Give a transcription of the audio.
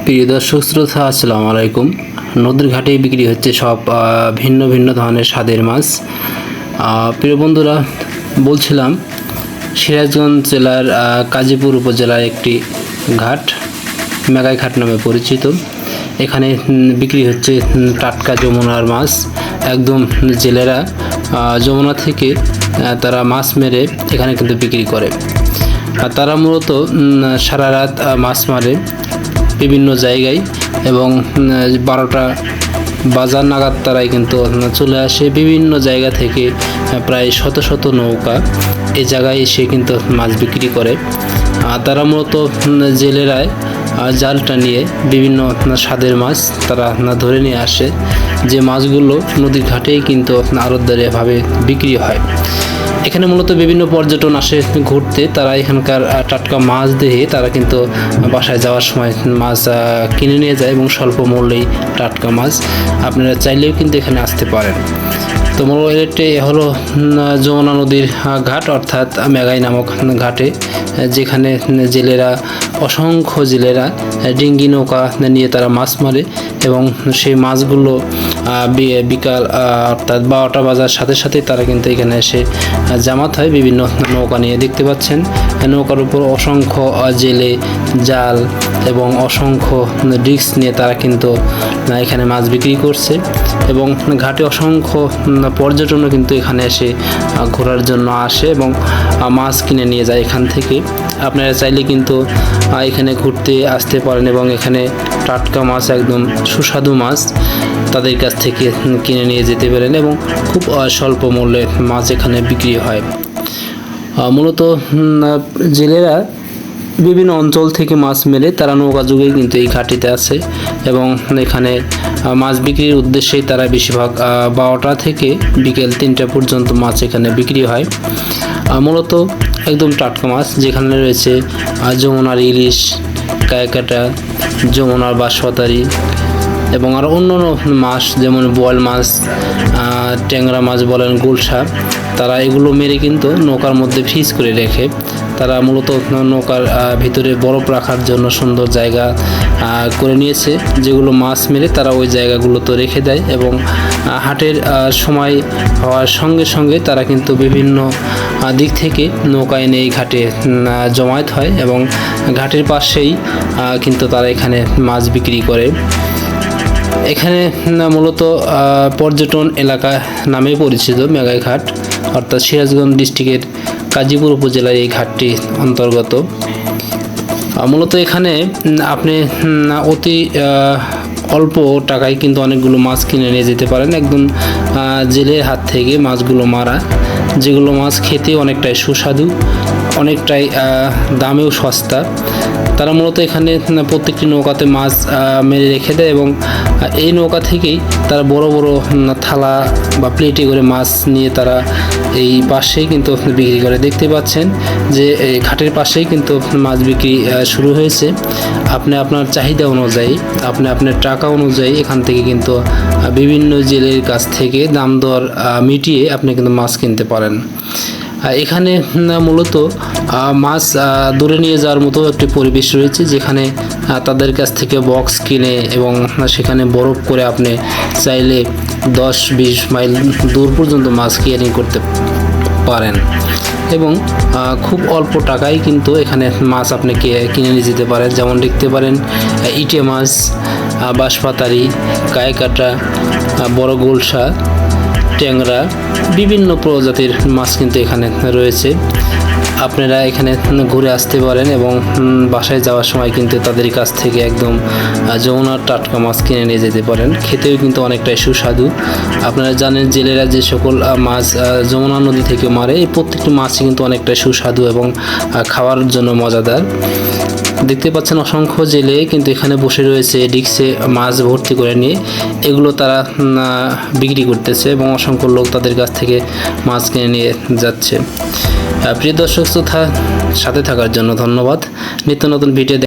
প্রিয় দর্শক শ্রোতা, আসসালামু আলাইকুম। নদীর ঘাটে বিক্রি হচ্ছে সব ভিন্ন ভিন্ন ধরনের স্বাদের মাছ। প্রিয় বন্ধুরা, বলছিলাম সিরাজগঞ্জ জেলার কাজীপুর উপজেলার একটি ঘাট মেঘাই ঘাট নামে পরিচিত। এখানে বিক্রি হচ্ছে টাটকা যমুনার মাছ। একদম জেলেরা যমুনা থেকে তারা মাছ মেরে এখানে কিন্তু বিক্রি করে। আর তারা মূলত সারা রাত মাছ মারে বিভিন্ন জায়গায়, এবং 12টা বাজার নাগাদ তারাই কিন্তু চলে আসে বিভিন্ন জায়গা থেকে। প্রায় শত শত নৌকা এই জায়গায় এসে কিন্তু মাছ বিক্রি করে। তারা মূলত জেলেরায় জালটা নিয়ে বিভিন্ন স্বাদের মাছ তারা ধরে নিয়ে আসে, যে মাছগুলো নদীর ঘাটেই কিন্তু আড়তদারিভাবে বিক্রি হয়। এখানে মূলত বিভিন্ন পর্যটন আসে ঘুরতে। তারা এখানকার টাটকা মাছ দেখে তারা কিন্তু বাসায় যাওয়ার সময় মাছ কিনে নিয়ে যায়, এবং স্বল্প মূল্যেই টাটকা মাছ আপনারা চাইলেও কিন্তু এখানে আসতে পারেন। তো মূলত এটি হলো যমুনা নদীর ঘাট, অর্থাৎ মেঘাই নামক ঘাটে, যেখানে জেলেরা অসংখ্য জেলেরা ডিঙ্গি নৌকা নিয়ে তারা মাছ মারে, এবং সেই মাছগুলো বিকাল অর্থাৎ 12টা বাজার সাথে সাথে তারা কিন্তু এখানে এসে জামাত হয় বিভিন্ন নৌকা নিয়ে। দেখতে পাচ্ছেন নৌকার উপর অসংখ্য জেলে জাল এবং অসংখ্য ডিস্ক নিয়ে তারা কিন্তু এখানে মাছ বিক্রি করছে, এবং ঘাটে অসংখ্য পর্যটনও কিন্তু এখানে এসে ঘোরার জন্য আসে এবং মাছ কিনে নিয়ে যায় এখান থেকে। আপনারা চাইলে কিন্তু এখানে ঘুরতে আসতে পারেন, এবং এখানে টাটকা মাছ, একদম সুস্বাদু মাছ তাদের কাছ থেকে কিনে নিয়ে যেতে পারেন, এবং খুব স্বল্প মূল্যে মাছ এখানে বিক্রি হয়। মূলত জেলেরা বিভিন্ন অঞ্চল থেকে মাছ মেরে তারা নৌকা যুগে কিন্তু এই ঘাটিতে আসে, এবং এখানে মাছ বিক্রির উদ্দেশ্যেই তারা বেশিরভাগ 12টা থেকে বিকেল 3টা পর্যন্ত মাছ এখানে বিক্রি হয়। মূলত একদম টাটকা মাছ, যেখানে রয়েছে যমুনার ইলিশ, কায়কাটা, যমুনার বাঁশপাতারি, এবং আরও অন্যান্য মাছ যেমন বোয়াল মাছ, ট্যাংরা মাছ বলেন, গুলশা, তারা এগুলো মেরে কিন্তু নৌকার মধ্যে ফ্রিজ করে রেখে তারা মূলত নৌকার ভিতরে বরফ রাখার জন্য সুন্দর জায়গা করে নিয়েছে, যেগুলো মাছ মেরে তারা ওই জায়গাগুলোতে রেখে দেয়, এবং হাটের সময় হওয়ার সঙ্গে সঙ্গে তারা কিন্তু বিভিন্ন দিক থেকে নৌকা এনে এই ঘাটে জমায়েত হয়, এবং ঘাটের পাশেই কিন্তু তারা এখানে মাছ বিক্রি করে। এখানে মূলত পর্যটন এলাকা নামে পরিচিত মেঘাই ঘাট, অর্থাৎ সিরাজগঞ্জ ডিস্ট্রিক্টের কাজীপুর উপজেলায় এই ঘাটটি অন্তর্গত। মূলত এখানে আপনি অতি অল্প টাকায় কিন্তু অনেকগুলো মাছ কিনে নিয়ে যেতে পারেন, একদম জেলের হাত থেকে মাছগুলো মারা, যেগুলো মাছ খেতে অনেকটাই সুস্বাদু, অনেকটাই দামেও সস্তা। তারা মূলত এখানে প্রত্যেকটি নৌকাতে মাছ মেরে রেখে দেয়, এবং এই নৌকা থেকেই তারা বড় বড় থালা বা প্লেটে করে মাছ নিয়ে তারা এই পাশেই কিন্তু বিক্রি করে। দেখতে পাচ্ছেন যে এই ঘাটের পাশেই কিন্তু মাছ বিক্রি শুরু হয়েছে। আপনি আপনার চাহিদা অনুযায়ী, আপনি আপনার টাকা অনুযায়ী এখান থেকে কিন্তু বিভিন্ন জেলের কাছ থেকে দাম দর মিটিয়ে আপনি কিন্তু মাছ কিনতে পারেন। এখানে মূলত মাছ দূরে নিয়ে যাওয়ার মতো একটি পরিবেশ রয়েছে, যেখানে তাদের কাছ থেকে বক্স কিনে এবং সেখানে বরফ করে আপনি চাইলে 10-20 মাইল দূর পর্যন্ত মাছ ক্যারি করতে পারেন, এবং খুব অল্প টাকায় কিন্তু এখানে মাছ আপনি কিনে নিয়ে যেতে পারেন। যেমন দেখতে পারেন ইটে মাছ, বাঁশপাতারি, কায়কাটা, বড় গুলশা, ট্যাংরা, বিভিন্ন প্রজাতির মাছ কিন্তু এখানে রয়েছে। আপনারা এখানে ঘুরে আসতে পারেন, এবং বাসায় যাওয়ার সময় কিন্তু তাদের কাছ থেকে একদম যমুনার টাটকা মাছ কিনে নিয়ে যেতে পারেন। খেতেও কিন্তু অনেকটাই সুস্বাদু। আপনারা জানেন জেলেরা যে সকল মাছ যমুনা নদী থেকে মারে, এই প্রত্যেকটি মাছই কিন্তু অনেকটাই সুস্বাদু এবং খাওয়ার জন্য মজাদার। দেখতে পাচ্ছেন অসংখ্য জেলে কিন্তু এখানে বসে রয়েছে ডিস্কে মাছ ভর্তি করে নিয়ে, এগুলো তারা বিক্রি করতেছে, এবং অসংখ্য লোক তাদের কাছ থেকে মাছ কিনে নিয়ে যাচ্ছে। প্রিয় দর্শক শ্রোতা, সাথে থাকার জন্য ধন্যবাদ। নিত্য নতুন ভিডিও